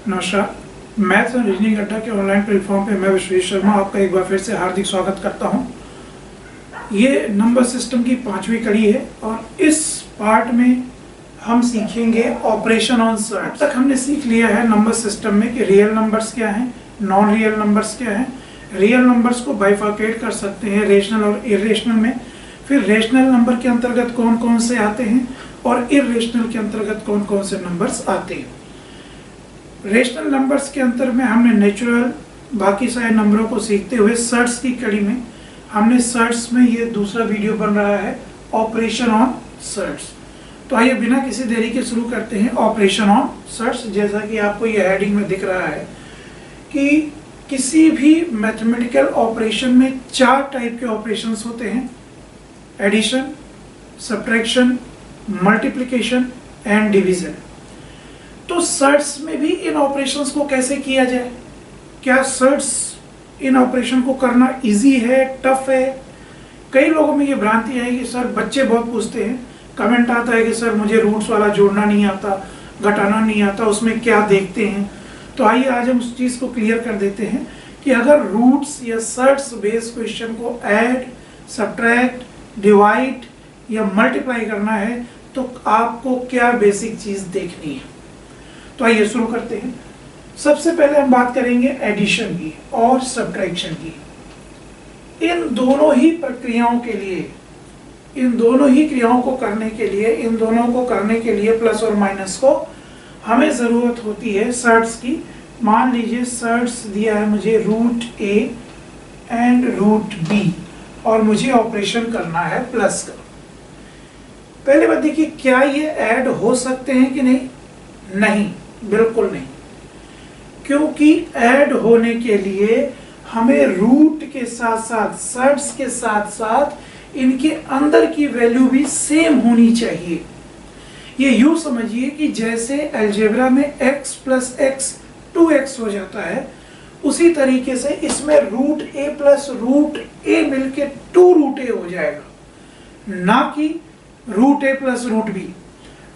नमस्कार। मैथ्स और रीजनिंग अड्डा के ऑनलाइन प्लेटफॉर्म पे मैं विश्वेश शर्मा आपका एक बार फिर से हार्दिक स्वागत करता हूं। ये नंबर सिस्टम की 5वीं कड़ी है और इस पार्ट में हम सीखेंगे ऑपरेशन ऑन सर्ट। अब तक हमने सीख लिया है नंबर सिस्टम में कि रियल नंबर्स क्या हैं, नॉन रियल नंबर्स क्या हैं। रियल नंबर्स को बाइफर्केट कर सकते हैं रेशनल और इरेशनल में। फिर रेशनल नंबर के अंतर्गत कौन कौन से आते हैं और इरेशनल के अंतर्गत कौन कौन से नंबर्स आते हैं। रेशनल नंबर्स के अंतर में हमने नेचुरल बाकी सारे नंबरों को सीखते हुए सर्ट्स की कड़ी में हमने सर्ट्स में ये दूसरा वीडियो बन रहा है ऑपरेशन ऑन सर्ट्स। तो आइए बिना किसी देरी के शुरू करते हैं ऑपरेशन ऑन सर्ट्स। जैसा कि आपको ये हेडिंग में दिख रहा है कि किसी भी मैथमेटिकल ऑपरेशन में 4 टाइप के ऑपरेशंस होते हैं: addition, subtraction, multiplication and division. तो सर्ट्स में भी इन ऑपरेशंस को कैसे किया जाए? क्या सर्ट्स इन ऑपरेशन को करना इजी है, टफ है? कई लोगों में ये भ्रांति है कि सर, बच्चे बहुत पूछते हैं, कमेंट आता है कि सर मुझे रूट्स वाला जोड़ना नहीं आता, घटाना नहीं आता, उसमें क्या देखते हैं। तो आइए आज हम उस चीज़ को क्लियर कर देते हैं कि अगर रूट्स या सर्ट्स बेस्ड क्वेश्चन को ऐड, सब्ट्रैक्ट, डिवाइड या मल्टीप्लाई करना है तो आपको क्या बेसिक चीज़ देखनी है। तो आइए शुरू करते हैं। सबसे पहले हम बात करेंगे एडिशन की और सब्ट्रैक्शन की। इन दोनों ही प्रक्रियाओं के लिए, इन दोनों ही क्रियाओं को करने के लिए, इन दोनों को करने के लिए प्लस और माइनस को हमें ज़रूरत होती है सर्ट्स की। मान लीजिए सर्ट्स दिया है मुझे root A and root B और मुझे ऑपरेशन करना है प्लस का। पहले बात देखिए, क्या ये ऐड हो सकते हैं कि नहीं? नहीं, बिल्कुल नहीं, क्योंकि ऐड होने के लिए हमें रूट के साथ साथ, सर्ट्स के साथ साथ इनके अंदर की वैल्यू भी सेम होनी चाहिए। ये यूं समझिए कि जैसे अलजेब्रा में x प्लस एक्स 2x हो जाता है, उसी तरीके से इसमें root a plus root a मिलके 2 रूट a हो जाएगा, ना कि root a plus root b।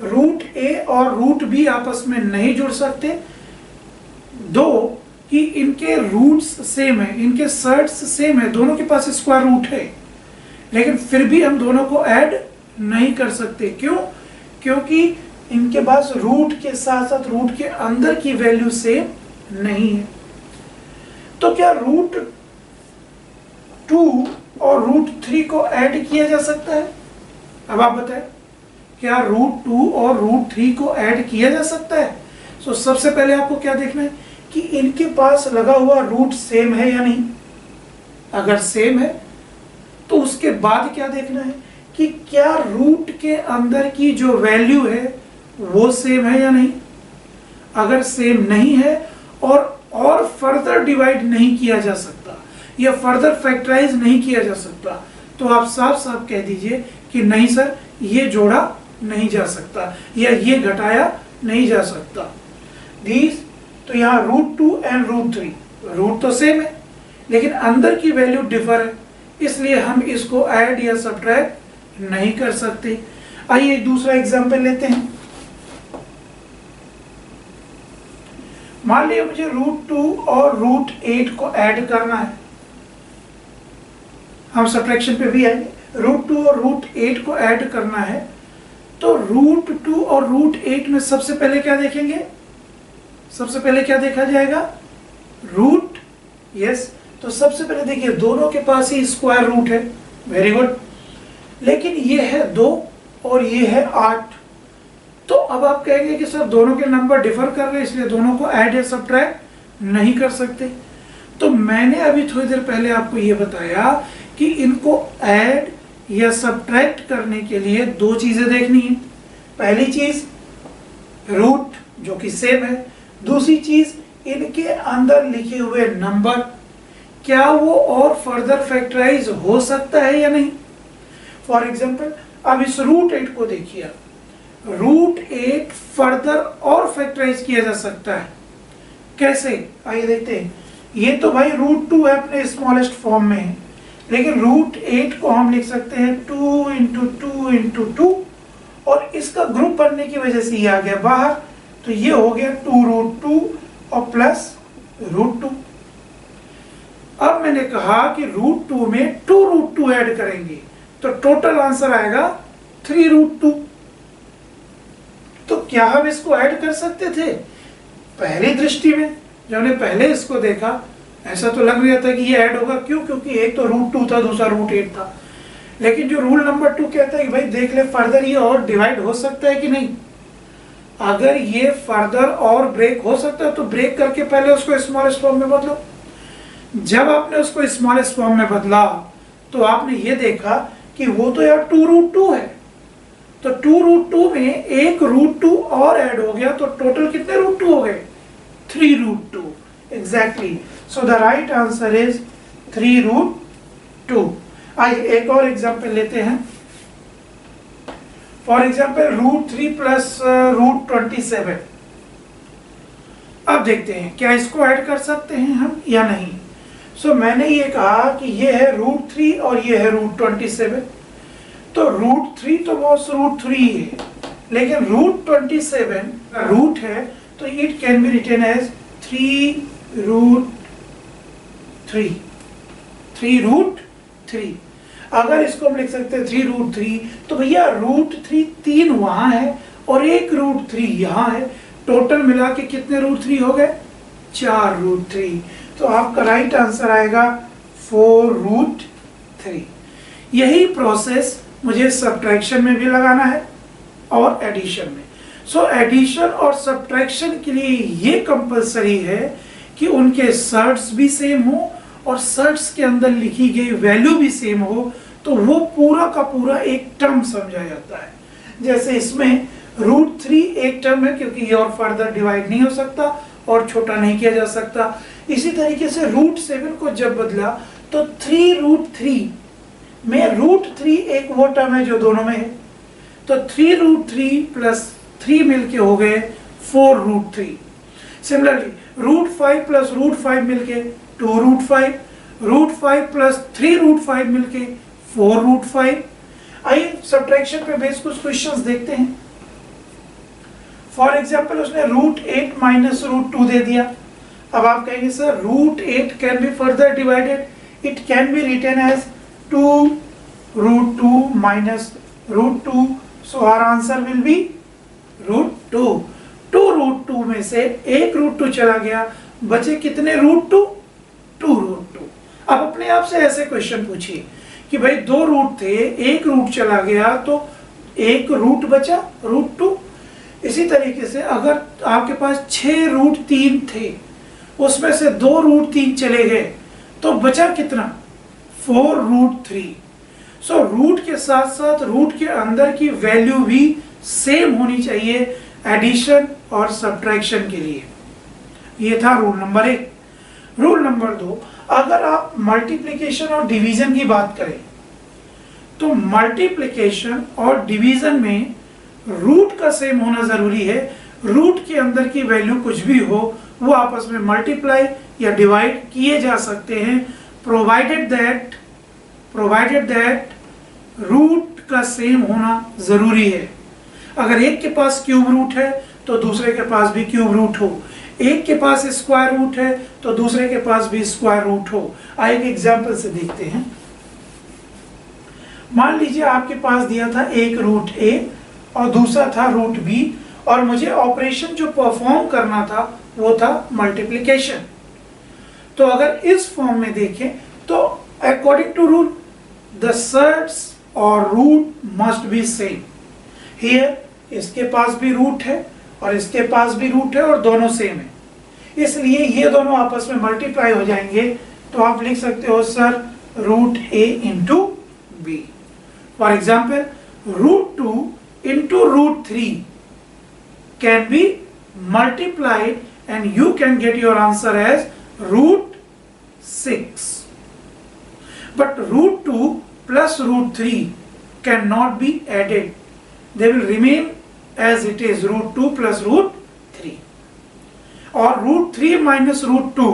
Root A और रूट बी आपस में नहीं जुड़ सकते, दो कि इनके रूट्स सेम है, इनके सर्ट्स सेम है, दोनों के पास स्क्वायर रूट है, लेकिन फिर भी हम दोनों को ऐड नहीं कर सकते। क्यों? क्योंकि इनके पास रूट के साथ साथ रूट के अंदर की वैल्यू सेम नहीं है। तो क्या रूट 2 और रूट 3 को ऐड किया जा सकता है? अब आप बताएं, क्या रूट 2 और रूट 3 को ऐड किया जा सकता है? तो सबसे पहले आपको क्या देखना है कि इनके पास लगा हुआ रूट सेम है या नहीं। अगर सेम है तो उसके बाद क्या देखना है कि क्या रूट के अंदर की जो वैल्यू है वो सेम है या नहीं। अगर सेम नहीं है और फर्दर डिवाइड नहीं किया जा सकता या फर्दर फैक्टराइज नहीं किया जा सकता, तो आप साफ साफ कह दीजिए कि नहीं सर, ये जोड़ा नहीं जा सकता या ये घटाया नहीं जा सकता। दीज, तो यहाँ रूट 2 एंड रूट 3, रूट तो सेम है लेकिन अंदर की वैल्यू डिफर है, इसलिए हम इसको ऐड या सब्ट्रैक्ट नहीं कर सकते। आइए दूसरा एग्जांपल लेते हैं। मान लीजिए मुझे रूट 2 और रूट 8 को ऐड करना है, हम सब्ट्रैक्शन पे भी आएंगे। रूट 2 और रूट 8 को ऐड करना है, तो रूट 2 और रूट 8 में सबसे पहले क्या देखेंगे? सबसे पहले क्या देखा जाएगा? रूट। यस, तो सबसे पहले देखिए दोनों के पास ही स्क्वायर रूट है, वेरी गुड, लेकिन ये है 2 और ये है 8। तो अब आप कहेंगे कि सर दोनों के नंबर डिफर कर रहे हैं इसलिए दोनों को ऐड या सब्ट्रैक्ट नहीं कर सकते। तो मैंने अभी थोड़ी देर पहले आपको ये बताया कि इनको ऐड या सब्ट्रैक्ट करने के लिए 2 चीजें देखनी है। पहली चीज रूट जो कि सेम है, दूसरी चीज इनके अंदर लिखे हुए नंबर, क्या वो और फर्दर फैक्टराइज हो सकता है या नहीं। फॉर एग्जांपल अब इस रूट 8 को देखिए, रूट 8 फर्दर और फैक्टराइज किया जा सकता है। कैसे? आइए देखते हैं। ये तो भाई रूट 2 है, अपने स्मॉलेस्ट फॉर्म में है, लेकिन रूट 8 को हम लिख सकते हैं 2 इंटू 2 इंटू 2 और इसका ग्रुप बनने की वजह से ये आ गया बाहर, तो ये हो गया 2 रूट 2 और प्लस √2। अब मैंने कहा कि √2 में 2√2 ऐड करेंगे तो टोटल आंसर आएगा 3√2। तो क्या हम इसको ऐड कर सकते थे? पहली दृष्टि में जब हमने पहले इसको देखा ऐसा तो लग रहा था कि ये ऐड होगा। क्यों? क्योंकि एक तो √2 था, दूसरा √8 था। लेकिन जो रूल नंबर 2 कहता है कि भाई देख ले फर्दर ये और डिवाइड हो सकता है कि नहीं। अगर ये फर्दर और ब्रेक हो सकता है तो ब्रेक करके पहले उसको स्मॉलेस्ट फॉर्म में बदलो। जब आपने उसको स्मॉलेस्ट फॉर्म में बदला तो आपने ये देखा कि वो तो यार 2√2 है, तो 2√2 में एक √2 और ऐड हो गया तो टोटल कितने √2 हो गए? 3√2 exactly. So the right answer is 3√2। आइए एक और एग्जांपल लेते हैं। For example √3 plus √27। अब देखते हैं क्या इसको ऐड कर सकते हैं हम या नहीं। सो मैंने ये कहा कि ये है √3 और ये है √27। तो √3 तो बॉस √3 है, लेकिन √27 रूट है तो it can be written as 3√3। अगर इसको हम लिख सकते हैं 3√3 तो भैया √3 3 वहां है और एक √3 यहाँ है, टोटल मिला के कितने √3 हो गए? 4√3। तो आपका राइट आंसर आएगा 4√3। यही प्रोसेस मुझे सब्ट्रैक्शन में भी लगाना है और एडिशन में। सो एडिशन और सब्ट्रैक्शन के लिए ये कंपलसरी है कि उनके सर्ट्स भी सेम हो और सर्ट्स के अंदर लिखी गई वैल्यू भी सेम हो, तो वो पूरा का पूरा एक टर्म समझा जाता है। जैसे इसमें √3 एक टर्म है क्योंकि ये और फर्दर डिवाइड नहीं हो सकता और छोटा नहीं किया जा सकता। इसी तरीके से √7 को जब बदला तो 3√3 में √3 एक वो टर्म है जो दोनों में है, तो 3√3 प्लस 3 मिलके हो गए 4√3। सिमिलरली √5 प्लस √5 मिलके 2√5, √5 प्लस 3√5 मिलके 4√5। आइए सब्ट्रैक्शन पे बेस कुछ क्वेश्चंस देखते हैं। फॉर एग्जांपल उसने √8 माइनस √2 दे दिया। अब आप कहेंगे sir √8 can be further divided, it can be written as 2√2 minus √2। So our answer will be √2। 2√2 में से एक √2 चला गया, बचे कितने √2? 2√2। अब अपने आप से ऐसे क्वेश्चन पूछिए कि भाई दो रूट थे, एक रूट चला गया तो एक रूट बचा √2। इसी तरीके से अगर आपके पास 6 √3 थे, उसमें से 2 √3 चले गए तो बचा कितना? 4√3। सो रूट के साथ साथ रूट के अंदर की वैल्यू भी सेम होनी चाहिए एडिशन और सब्ट्रैक्शन के लिए। ये था रूल नंबर 1। रूल नंबर 2, अगर आप मल्टीप्लिकेशन और डिवीजन की बात करें तो मल्टीप्लिकेशन और डिवीजन में रूट का सेम होना जरूरी है। रूट के अंदर की वैल्यू कुछ भी हो वो आपस में मल्टीप्लाई या डिवाइड किए जा सकते हैं, प्रोवाइडेड दैट रूट का सेम होना जरूरी है। अगर एक के पास क्यूब रूट है तो दूसरे के पास भी क्यूब रूट हो, एक के पास स्क्वायर रूट है तो दूसरे के पास भी स्क्वायर रूट हो। आइए एक एग्जांपल से देखते हैं। मान लीजिए आपके पास दिया था एक √a और दूसरा था √b और मुझे ऑपरेशन जो परफॉर्म करना था वो था मल्टीप्लिकेशन। तो अगर इस फॉर्म में देखें तो according to rule the surds और root must be same. Here इसके पास भी रूट है और इसके पास भी रूट है और दोनों सेम है, इसलिए ये दोनों आपस में मल्टीप्लाई हो जाएंगे। तो आप लिख सकते हो sir √a into b। For example √2 into √3 can be multiplied and you can get your answer as √6। But √2 plus √3 can not be added, they will remain as it is √2 plus √3। और √3 minus √2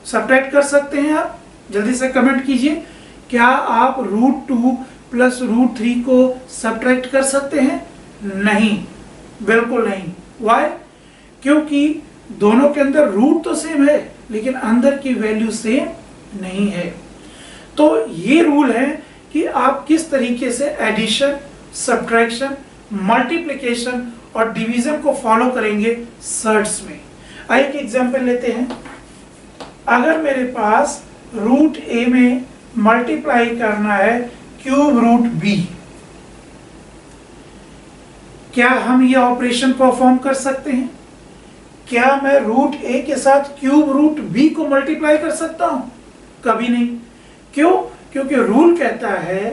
subtract कर सकते हैं आप? जल्दी से comment कीजिए, क्या आप √2 प्लस √3 को सब्ट्रैक्ट कर सकते हैं? नहीं, बिल्कुल नहीं। Why? क्योंकि दोनों के अंदर रूट तो सेम है लेकिन अंदर की वैल्यू सेम नहीं है। तो ये रूल है कि आप किस तरीके से एडिशन, सब्ट्रैक्शन, मल्टीप्लिकेशन और डिवीजन को फॉलो करेंगे सर्ट्स में। एक एग्जांपल लेते हैं। अगर मेरे पास रूट ए में मल्टीप्लाई करना है क्यूब रूट बी, क्या हम ये ऑपरेशन परफॉर्म कर सकते हैं? क्या मैं रूट ए के साथ क्यूब रूट बी को मल्टीप्लाई कर सकता हूं? कभी नहीं। क्यों? क्योंकि रूल कहता है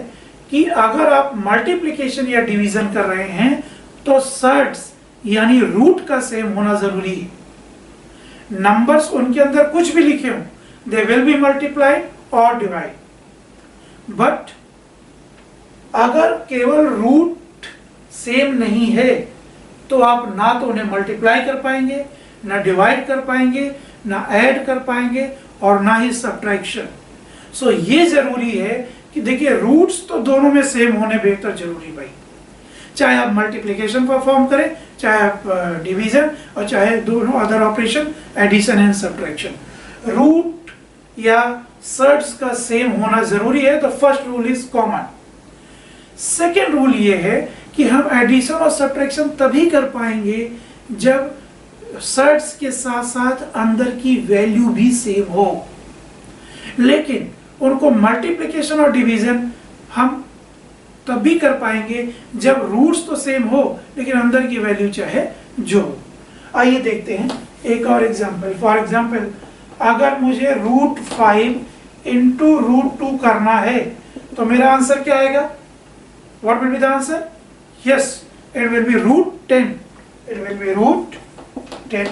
कि अगर आप मल्टीप्लिकेशन या डिवीजन कर रहे हैं तो सर्ट्स यानी रूट का सेम होना जरूरी है। नंबर्स उनके अंदर कुछ भी लिखे हों, दे विल बी मल्टीप्लाइड और डिवाइड। बट अगर केवल रूट सेम नहीं है तो आप ना तो उन्हें मल्टीप्लाई कर पाएंगे, ना डिवाइड कर पाएंगे, ना ऐड कर पाएंगे और ना ही सब्ट्रैक्शन। सो ये जरूरी है कि देखिए रूट्स तो दोनों में सेम होने बेहतर जरूरी भाई, चाहे आप मल्टीप्लिकेशन परफॉर्म करें, चाहे आप डिवीजन और चाहे दोनों other operation addition and subtraction. Root या सर्ट्स का सेम होना जरूरी है। The first rule is common. Second rule ये है कि हम एडिशन और सब्ट्रैक्शन तभी कर पाएंगे जब सर्ट्स के साथ साथ अंदर की वैल्यू भी सेम हो। लेकिन उनको मल्टीप्लिकेशन और डिवीजन हम तभी कर पाएंगे जब रूट्स तो सेम हो लेकिन अंदर की वैल्यू चाहे जो हो। आइए देखते हैं एक और एग्जांपल। फॉर एग्जांपल, अगर मुझे रूट 5 इंटू रूट 2 करना है तो मेरा आंसर क्या आएगा? What will be the answer? Yes, it will be root 10। It will be root 10।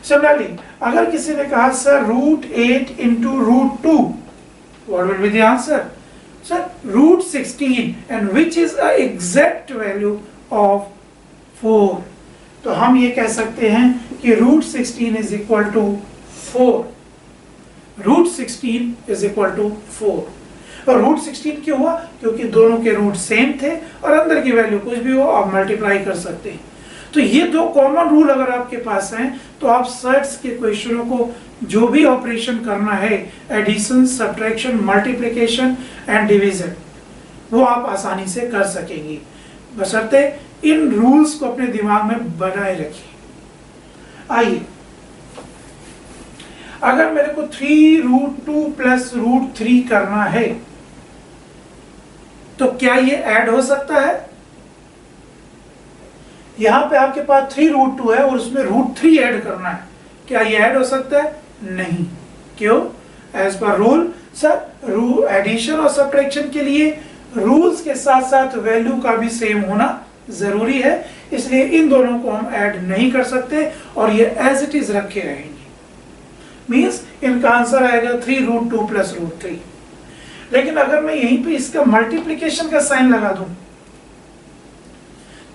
Similarly, अगर किसी ने कहा sir root 8 into root 2, what will be the answer? Sir, root 16, and which is a exact value of 4. तो हम ये कह सकते हैं कि root 16 is equal to 4. root 16 is equal to 4. और root 16 क्यों हुआ? क्योंकि दोनों के रूट सेम थे और अंदर की वैल्यू कुछ भी हो आप मल्टीप्लाई कर सकते हैं। तो ये दो कॉमन रूल अगर आपके पास हैं तो आप सर्ट्स के क्वेश्चनों को जो भी ऑपरेशन करना है, addition, subtraction, multiplication and division, वो आप आसानी से कर सकेंगे, बशर्ते इन रूल्स को अपने दिमाग में बनाए रखिए। आइए, अगर मेरे को 3 रूट 2 प्लस रूट 3 करना है तो क्या ये ऐड हो सकता है? यहां पे आपके पास 3 रूट 2 है और उसमें रूट 3 ऐड करना है, क्या ये ऐड हो सकता है? नहीं। क्यों? एज पर रूल सर एडिशन और सब्ट्रैक्शन के लिए रूल्स के साथ साथ वैल्यू का भी सेम होना जरूरी है, इसलिए इन दोनों को हम ऐड नहीं कर सकते और ये एज इट इज रखे रहेंगे। मींस इनका आंसर आएगा 3 रूट 2 प्लस रूट 3। लेकिन अगर मैं यहीं पे इसका मल्टीप्लिकेशन का साइन लगा दूं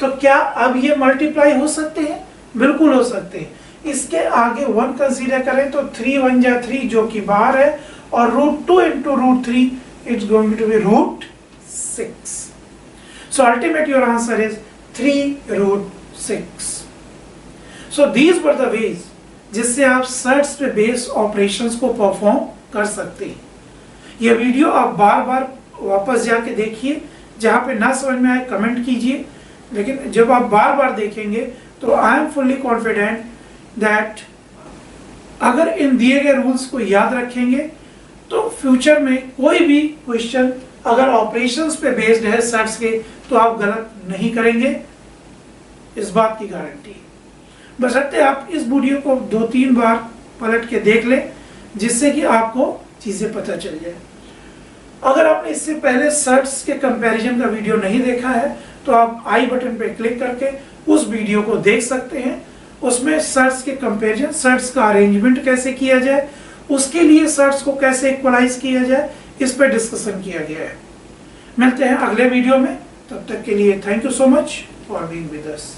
तो क्या अब ये मल्टीप्लाई हो सकते हैं? बिल्कुल हो सकते हैं। इसके आगे 1 कंसीडर करें तो 3 1 जा 3 जो कि बाहर है और root 2 into root 3 it's going to be root 6। So ultimate your answer is 3 root 6। So these were the ways जिससे आप सर्ट्स पे बेस्ड ऑपरेशंस को परफॉर्म कर सकते हैं। ये वीडियो आप बार बार वापस जाके देखिए, जहां पे ना समझ में आए कमेंट कीजिए, लेकिन जब आप बार बार देखेंगे तो I am fully confident that अगर इन दिए गए रूल्स को याद रखेंगे तो फ्यूचर में कोई भी क्वेश्चन अगर ऑपरेशंस पे बेस्ड है सर्ट्स के तो आप गलत नहीं करेंगे, इस बात की गारंटी है। बशर्ते आप इस वीडियो को 2-3 बार पलट के देख लें जिससे कि आपको चीजें पता चल जाए। अगर आपने इससे पहले सर्ट्स के कंपैरिजन का वीडियो नहीं देखा है तो आप आई बटन पे क्लिक करके उस वीडियो को देख सकते हैं। उसमें सर्ट्स के कंपैरिजन, सर्ट्स का अरेंजमेंट कैसे किया जाए, उसके लिए सर्ट्स को कैसे इक्वलाइज किया जाए, इस पर डिस्कशन किया गया है। मिलते हैं अगले वीडियो में, तब तक के लिए thank you so much for being with us.